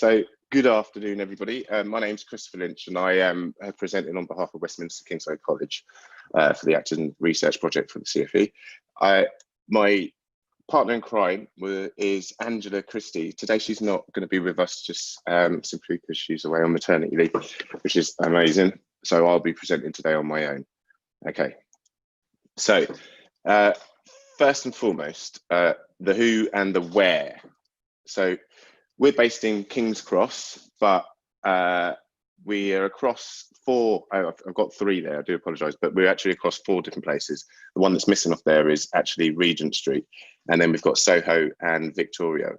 So good afternoon, everybody. My name's Christopher Lynch, and I am presenting on behalf of Westminster Kingsway College for the Acton Research Project for the CFE. My partner in crime is Angela Christie. Today she's not going to be with us just simply because she's away on maternity leave, which is amazing. So I'll be presenting today on my own. Okay. So first and foremost, the who and the where. So we're based in King's Cross, but we are across four. I've got three there, I do apologise, but we're actually across four different places. The one that's missing off there is actually Regent Street. And then we've got Soho and Victoria.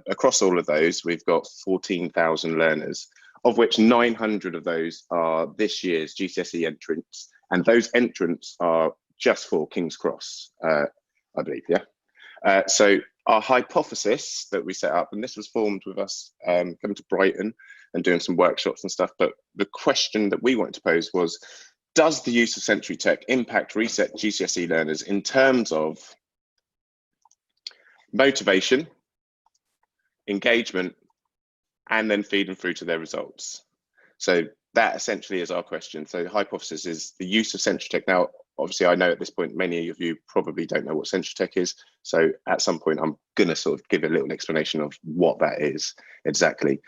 Across all of those, we've got 14,000 learners, of which 900 of those are this year's GCSE entrants. And those entrants are just for King's Cross, I believe, yeah? So our hypothesis that we set up, and this was formed with us coming to Brighton and doing some workshops and stuff, but the question that we wanted to pose was, does the use of sensory tech impact reset GCSE learners in terms of motivation, engagement, and then feeding through to their results? So that essentially is our question. So the hypothesis is the use of sensory tech. Now, obviously, I know at this point, many of you probably don't know what sensory tech is. So at some point, I'm going to sort of give a little explanation of what that is exactly.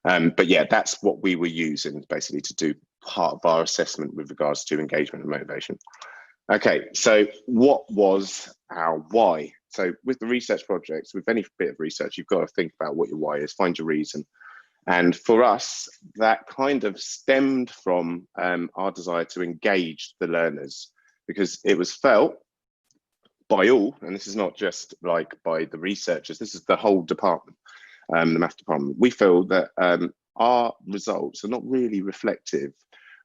But yeah, that's what we were using basically to do part of our assessment with regards to engagement and motivation. Okay, so what was our why? So with the research projects, with any bit of research, you've got to think about what your why is, find your reason. And for us, that kind of stemmed from our desire to engage the learners, because it was felt by all, and this is not just like by the researchers, this is the whole department, the maths department. We feel that our results are not really reflective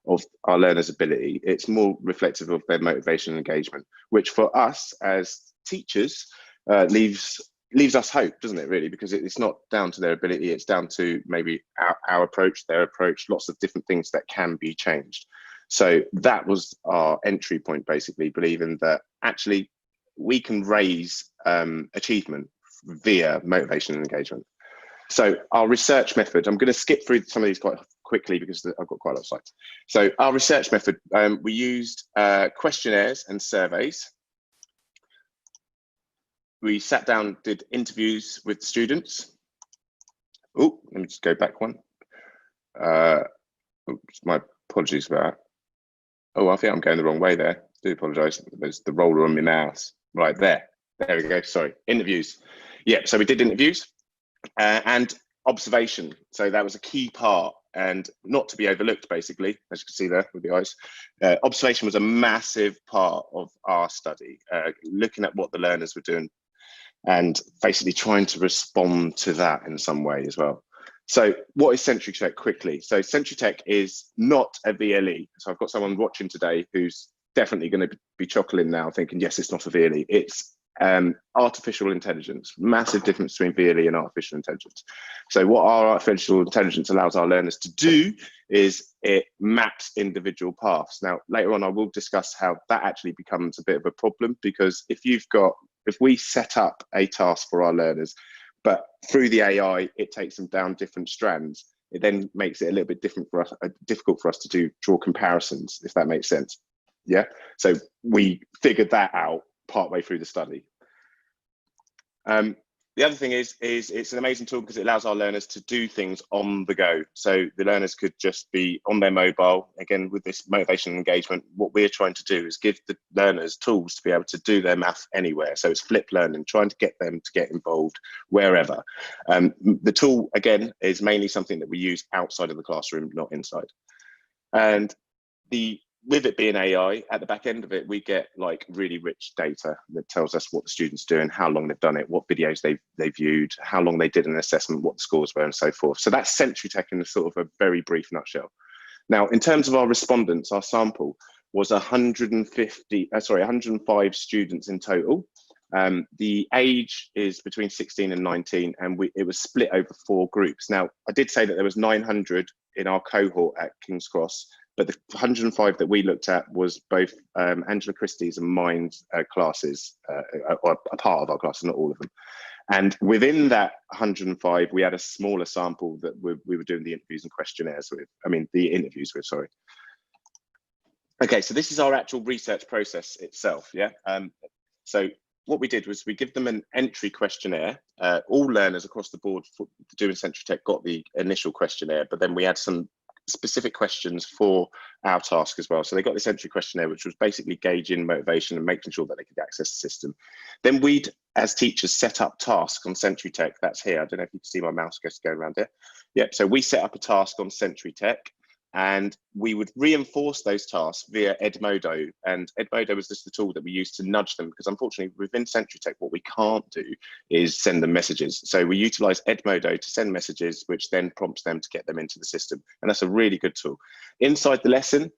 of our learners' ability. It's more reflective of their motivation and engagement, which for us as teachers leaves us hope, doesn't it, really? Because it's not down to their ability, it's down to maybe our approach, their approach, lots of different things that can be changed. So that was our entry point, basically, believing that actually we can raise achievement via motivation and engagement. So our research method, I'm going to skip through some of these quite quickly because I've got quite a lot of slides. So our research method, we used questionnaires and surveys. We sat down, did interviews with students. Oh, let me just go back one. Oops, my apologies for that. Oh, I think I'm going the wrong way there. I do apologise. There's the roller on my mouse. Right there. There we go. Sorry. Interviews. Yeah, so we did interviews and observation. So that was a key part and not to be overlooked, basically, as you can see there with the eyes. Observation was a massive part of our study, looking at what the learners were doing and basically trying to respond to that in some way as well. So what is sensory tech quickly? So sensory tech is not a VLE. So I've got someone watching today who's definitely going to be chuckling now thinking, yes, it's not a VLE. It's artificial intelligence, massive difference between VLE and artificial intelligence. So what our artificial intelligence allows our learners to do is it maps individual paths. Now, later on, I will discuss how that actually becomes a bit of a problem, because if we set up a task for our learners, but through the AI, it takes them down different strands, it then makes it a little bit difficult for us to draw comparisons, if that makes sense. Yeah. So we figured that out partway through the study. The other thing is it's an amazing tool because it allows our learners to do things on the go. So the learners could just be on their mobile. Again, with this motivation and engagement, what we're trying to do is give the learners tools to be able to do their math anywhere. So it's flip learning, trying to get them to get involved wherever. The tool, again, is mainly something that we use outside of the classroom, not inside. And with it being AI, at the back end of it, we get like really rich data that tells us what the students are doing, how long they've done it, what videos they've viewed, how long they did an assessment, what the scores were, and so forth. So that's sensory tech in a sort of a very brief nutshell. Now, in terms of our respondents, our sample was 105 students in total. The age is between 16 and 19, and it was split over 4 groups. Now, I did say that there was 900 in our cohort at King's Cross, but the 105 that we looked at was both Angela Christie's and mine's classes, or a part of our classes, not all of them. And within that 105, we had a smaller sample that we were doing the interviews and questionnaires with, the interviews with, sorry. Okay, so this is our actual research process itself, yeah? So what we did was we give them an entry questionnaire. All learners across the board for doing Century Tech got the initial questionnaire, but then we had some specific questions for our task as well. So they got this entry questionnaire, which was basically gauging motivation and making sure that they could access the system. Then we'd, as teachers, set up tasks on Century Tech. That's here. I don't know if you can see my mouse just going around here. Yep, so we set up a task on Century Tech, and we would reinforce those tasks via Edmodo. And Edmodo was just the tool that we used to nudge them, because unfortunately within Century Tech, what we can't do is send them messages. So we utilize Edmodo to send messages, which then prompts them to get them into the system. And that's a really good tool. Inside the lesson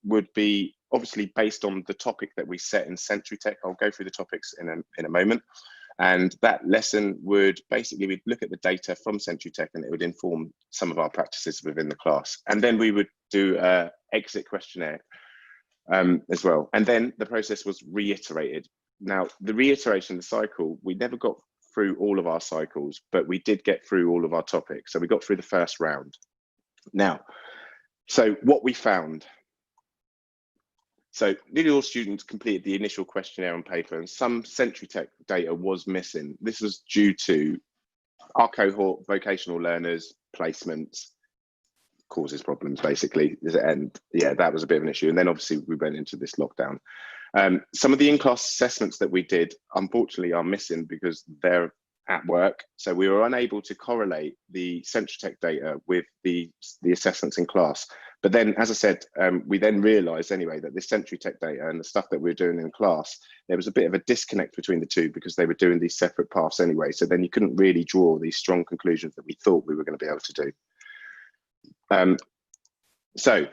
would be obviously based on the topic that we set in Century Tech. I'll go through the topics in a moment. And that lesson would basically, we'd look at the data from Century Tech and it would inform some of our practices within the class. And then we would do an exit questionnaire as well. And then the process was reiterated. Now, the reiteration, the cycle, we never got through all of our cycles, but we did get through all of our topics. So we got through the first round. Now, so what we found. So nearly all students completed the initial questionnaire on paper, and some Century Tech data was missing. This was due to our cohort, vocational learners, placements, causes problems basically. And yeah, that was a bit of an issue. And then obviously we went into this lockdown. Some of the in-class assessments that we did, unfortunately, are missing because they're at work. So we were unable to correlate the Century Tech data with the assessments in class. But then, as I said, we then realized anyway that this Century Tech data and the stuff that we were doing in class, there was a bit of a disconnect between the two because they were doing these separate paths anyway. So then you couldn't really draw these strong conclusions that we thought we were going to be able to do. So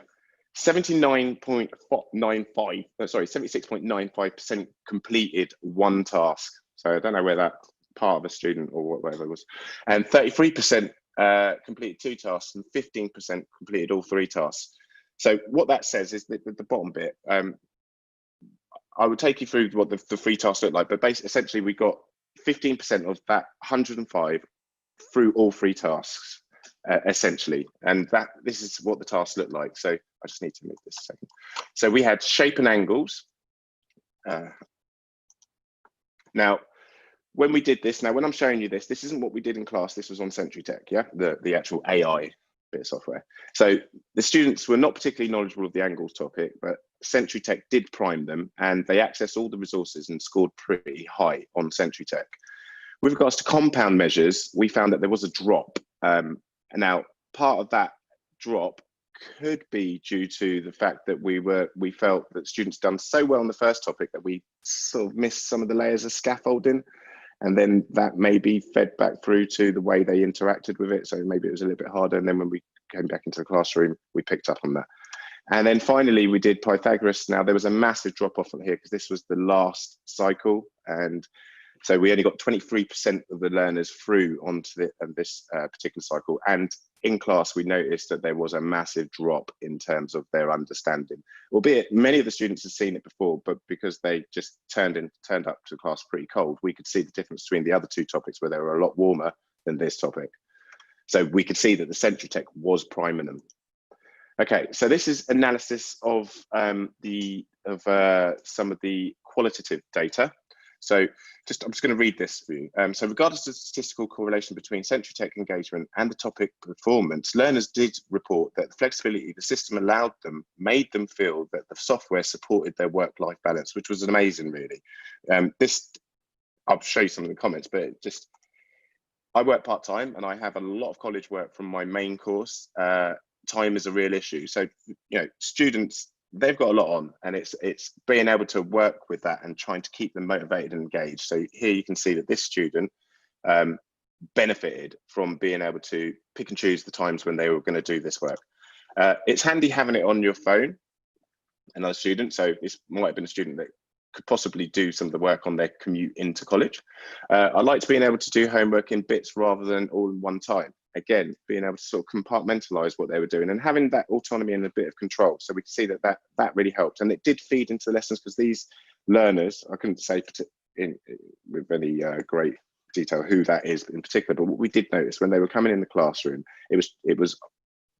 76.95% completed one task. So I don't know where that part of a student or whatever it was, and 33% completed two tasks and 15% completed all three tasks. So what that says is that the bottom bit, I would take you through what the three tasks look like, but basically essentially we got 15% of that 105 through all three tasks essentially, and this is what the tasks look like. So I just need to move this a second. So we had shape and angles. Now when we did this, now when I'm showing you this isn't what we did in class, this was on Century Tech, yeah, the actual AI bit of software. So the students were not particularly knowledgeable of the angles topic, but Century Tech did prime them and they accessed all the resources and scored pretty high on Century Tech. With regards to compound measures, we found that there was a drop. Now, part of that drop could be due to the fact that we felt that students done so well on the first topic that we sort of missed some of the layers of scaffolding. And then that maybe fed back through to the way they interacted with it. So maybe it was a little bit harder. And then when we came back into the classroom, we picked up on that. And then finally, we did Pythagoras. Now there was a massive drop off on here because this was the last cycle. And so we only got 23% of the learners through onto this particular cycle. And in class, we noticed that there was a massive drop in terms of their understanding, albeit many of the students had seen it before, but because they just turned up to class pretty cold, we could see the difference between the other two topics where they were a lot warmer than this topic. So we could see that the Century Tech was priming them. Okay, so this is analysis of some of the qualitative data. So I'm just going to read this for you. So regardless of the statistical correlation between Century Tech engagement and the topic performance, learners did report that the flexibility the system allowed them made them feel that the software supported their work-life balance, which was amazing, really. I'll show you some of the comments, but I work part-time and I have a lot of college work from my main course. Time is a real issue. So, students, they've got a lot on, and it's being able to work with that and trying to keep them motivated and engaged. So here you can see that this student benefited from being able to pick and choose the times when they were going to do this work. It's handy having it on your phone, another student. So this might have been a student that could possibly do some of the work on their commute into college. I liked being able to do homework in bits rather than all in one time. again, being able to sort of compartmentalize what they were doing and having that autonomy and a bit of control. So we could see that that really helped. And it did feed into the lessons, because these learners, I couldn't say with any great detail who that is in particular, but what we did notice when they were coming in the classroom, it was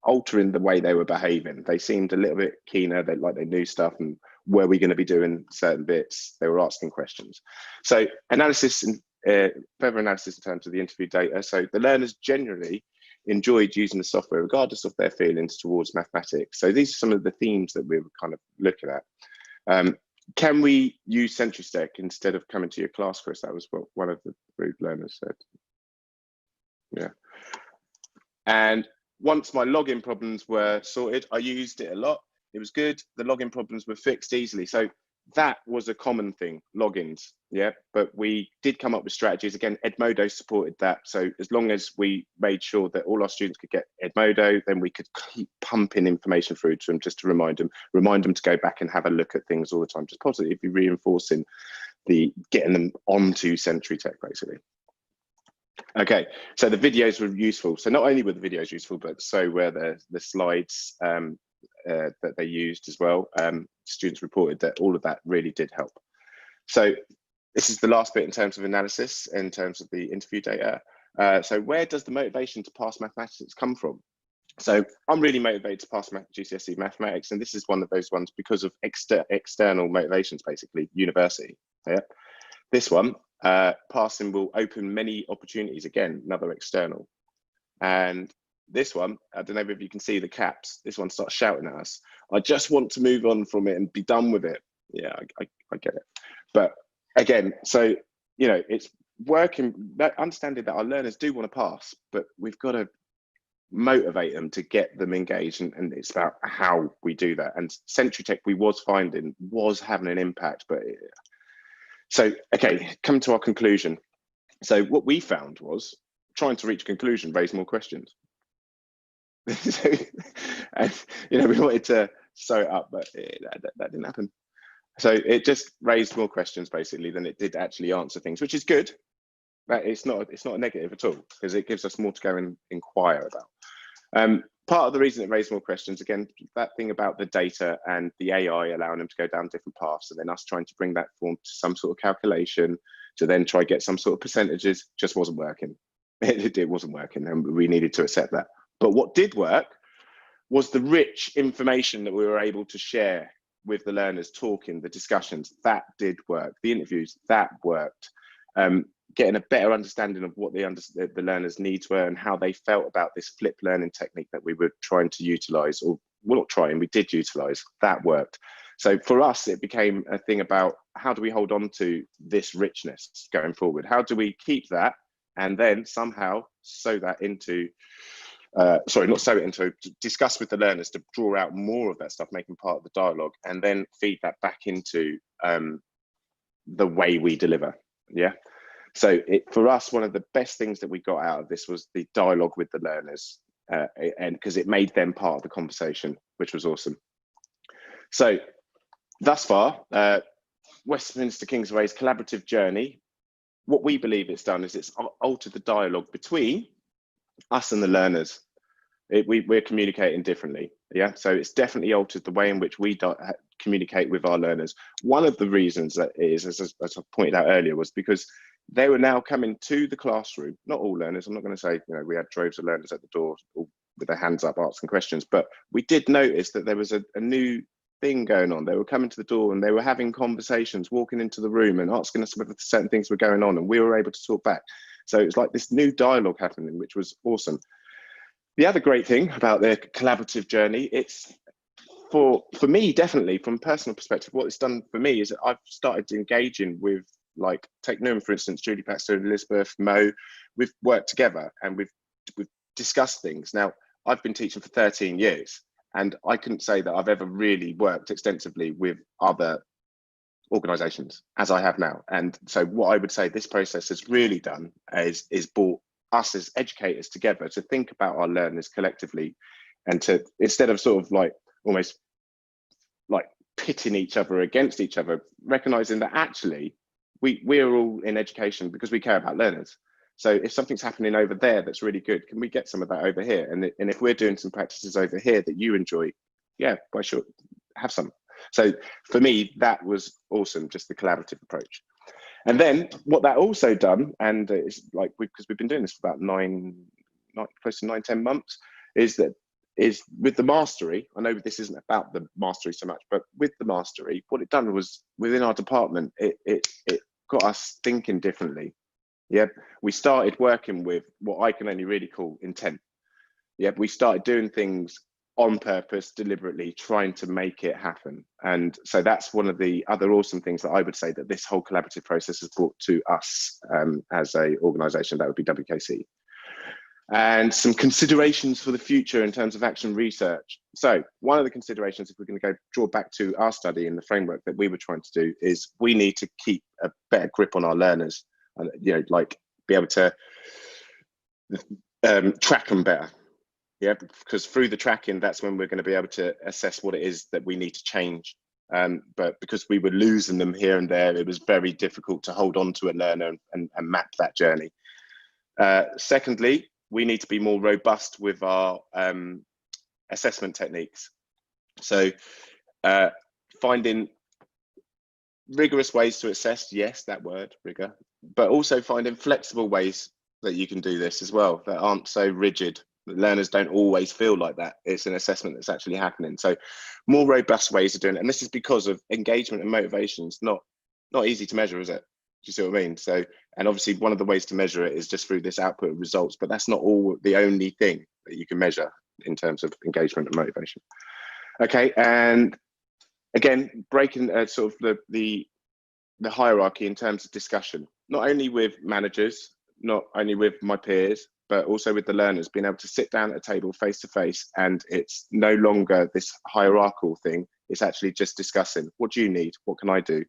altering the way they were behaving. They seemed a little bit keener, like they knew stuff, and were we going to be doing certain bits? They were asking questions. So analysis and further analysis in terms of the interview data. So the learners generally enjoyed using the software regardless of their feelings towards mathematics. So these are some of the themes that we were kind of looking at. Can we use SentryStack instead of coming to your class, Chris? That was what one of the rude learners said. Yeah. And once my login problems were sorted, I used it a lot. It was good. The login problems were fixed easily. So that was a common thing, logins. Yeah, but we did come up with strategies. Again, Edmodo supported that. So as long as we made sure that all our students could get Edmodo, then we could keep pumping information through to them just to remind them to go back and have a look at things all the time, just positively reinforcing getting them onto SentryTech, basically. Okay, so the videos were useful. So not only were the videos useful, but so were the slides that they used as well. Students reported that all of that really did help. So this is the last bit in terms of analysis, in terms of the interview data. So where does the motivation to pass mathematics come from? So I'm really motivated to pass GCSE mathematics, and this is one of those ones because of external motivations, basically, university. Yeah. This one, passing will open many opportunities. Again, another external. And this one, I don't know if you can see the caps. This one starts shouting at us. I just want to move on from it and be done with it. Yeah, I get it. But again, so, you know, it's working, understanding that our learners do want to pass, but we've got to motivate them to get them engaged, and it's about how we do that. And SentryTech, we was finding, was having an impact. But so, okay, come to our conclusion. So what we found was trying to reach a conclusion, raise more questions. So, and, you know, we wanted to sew it up, but that didn't happen. So it just raised more questions basically than it did actually answer things, which is good. But it's not a negative at all, because it gives us more to go and inquire about. Part of the reason it raised more questions, again, that thing about the data and the AI allowing them to go down different paths, and then us trying to bring that form to some sort of calculation to then try get some sort of percentages, just wasn't working. It wasn't working, and we needed to accept that. But what did work was the rich information that we were able to share with the learners, talking, the discussions, that did work. The interviews, that worked. Getting a better understanding of what the learners' needs were and how they felt about this flip learning technique that we were trying to utilize, or we're not trying, we did utilize, that worked. So for us, it became a thing about how do we hold on to this richness going forward? How do we keep that and then somehow sew that into, discuss with the learners to draw out more of that stuff, making part of the dialogue, and then feed that back into the way we deliver, yeah? So for us, one of the best things that we got out of this was the dialogue with the learners, and because it made them part of the conversation, which was awesome. So thus far, Westminster Kingsway's collaborative journey, what we believe it's done is it's altered the dialogue between us and the learners. We're communicating differently, yeah? So it's definitely altered the way in which we communicate with our learners. One of the reasons that is, as I pointed out earlier, was because they were now coming to the classroom, not all learners, I'm not going to say, you know, we had droves of learners at the door with their hands up asking questions, but we did notice that there was a new thing going on. They were coming to the door and they were having conversations, walking into the room and asking us whether certain things were going on, and we were able to talk back. So it was like this new dialogue happening, which was awesome. The other great thing about their collaborative journey, it's for me, definitely from a personal perspective, what it's done for me is that I've started engaging with, like, take Newham, for instance, Julie Baxter, Elizabeth, Mo, we've worked together and we've discussed things. Now, I've been teaching for 13 years and I couldn't say that I've ever really worked extensively with other organisations as I have now. And so what I would say this process has really done is brought us as educators together to think about our learners collectively, and to, instead of sort of like almost like pitting each other against each other, recognising that actually we're all in education because we care about learners. So if something's happening over there that's really good, can we get some of that over here? And if we're doing some practices over here that you enjoy, yeah, why sure, have some. So for me, that was awesome, just the collaborative approach. And then what that also done, and it's like, because we've been doing this for about close to 9-10 months, is with the mastery. I know this isn't about the mastery so much, but with the mastery, what it done was within our department, it got us thinking differently. Yeah, we started working with what I can only really call intent. Yeah, we started doing things on purpose, deliberately, trying to make it happen. And so that's one of the other awesome things that I would say that this whole collaborative process has brought to us as a organisation. That would be WKC. And some considerations for the future in terms of action research. So one of the considerations, if we're going to draw back to our study and the framework that we were trying to do, is we need to keep a better grip on our learners, and like be able to track them better. Yeah, because through the tracking, that's when we're going to be able to assess what it is that we need to change. But because we were losing them here and there, it was very difficult to hold on to a learner and map that journey. Secondly, we need to be more robust with our assessment techniques. So finding rigorous ways to assess, yes, that word, rigor, but also finding flexible ways that you can do this as well, that aren't so rigid. Learners don't always feel like that. It's an assessment that's actually happening. So more robust ways of doing it. And this is because of engagement and motivation. It's not easy to measure, is it? Do you see what I mean? So, and obviously one of the ways to measure it is just through this output of results, but that's not all the only thing that you can measure in terms of engagement and motivation. Okay, and again, breaking sort of the hierarchy in terms of discussion, not only with managers, not only with my peers, but also with the learners, being able to sit down at a table face to face, and it's no longer this hierarchical thing. It's actually just discussing, what do you need? What can I do?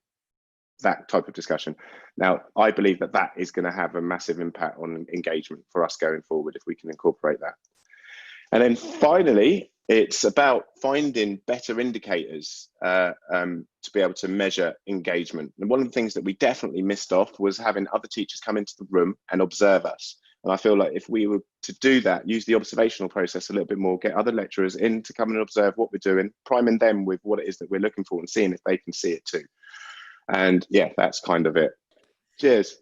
That type of discussion. Now, I believe that that is going to have a massive impact on engagement for us going forward if we can incorporate that. And then finally, it's about finding better indicators to be able to measure engagement. And one of the things that we definitely missed off was having other teachers come into the room and observe us. And I feel like if we were to do that, use the observational process a little bit more, get other lecturers in to come and observe what we're doing, priming them with what it is that we're looking for and seeing if they can see it too. And yeah, that's kind of it. Cheers.